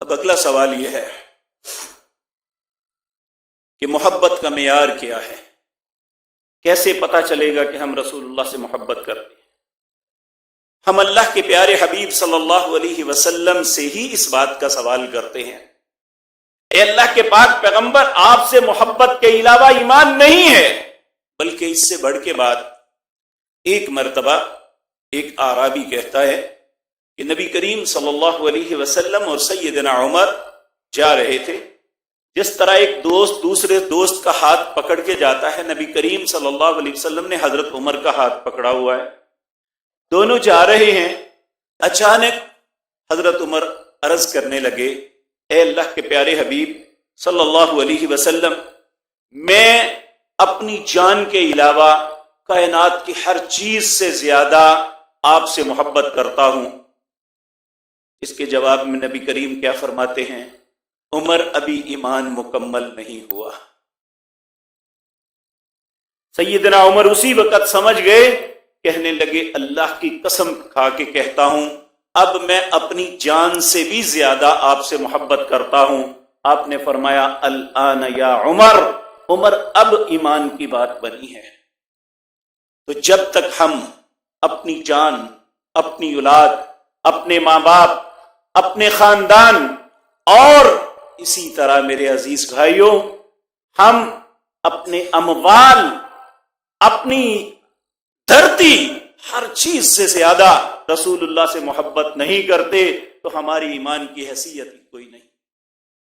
اب اگلا سوال یہ ہے کہ محبت کا معیار کیا ہے؟ کیسے پتہ چلے گا کہ ہم رسول اللہ سے محبت کرتے ہیں؟ ہم اللہ کے پیارے حبیب صلی اللہ علیہ وسلم سے ہی اس بات کا سوال کرتے ہیں، اے اللہ کے پاک پیغمبر، آپ سے محبت کے علاوہ ایمان نہیں ہے، بلکہ اس سے بڑھ کے بات۔ ایک مرتبہ ایک اعرابی کہتا ہے کہ نبی کریم صلی اللہ علیہ وسلم اور سیدنا عمر جا رہے تھے، جس طرح ایک دوست دوسرے دوست کا ہاتھ پکڑ کے جاتا ہے، نبی کریم صلی اللہ علیہ وسلم نے حضرت عمر کا ہاتھ پکڑا ہوا ہے، دونوں جا رہے ہیں۔ اچانک حضرت عمر عرض کرنے لگے، اے اللہ کے پیارے حبیب صلی اللہ علیہ وسلم، میں اپنی جان کے علاوہ کائنات کی ہر چیز سے زیادہ آپ سے محبت کرتا ہوں۔ اس کے جواب میں نبی کریم کیا فرماتے ہیں؟ عمر، ابھی ایمان مکمل نہیں ہوا۔ سیدنا عمر اسی وقت سمجھ گئے، کہنے لگے، اللہ کی قسم کھا کے کہتا ہوں، اب میں اپنی جان سے بھی زیادہ آپ سے محبت کرتا ہوں۔ آپ نے فرمایا، الآن یا عمر، عمر اب ایمان کی بات بنی ہے۔ تو جب تک ہم اپنی جان، اپنی اولاد، اپنے ماں باپ، اپنے خاندان اور اسی طرح میرے عزیز بھائیوں، ہم اپنے اموال، اپنی دھرتی، ہر چیز سے زیادہ رسول اللہ سے محبت نہیں کرتے تو ہماری ایمان کی حیثیت کوئی نہیں۔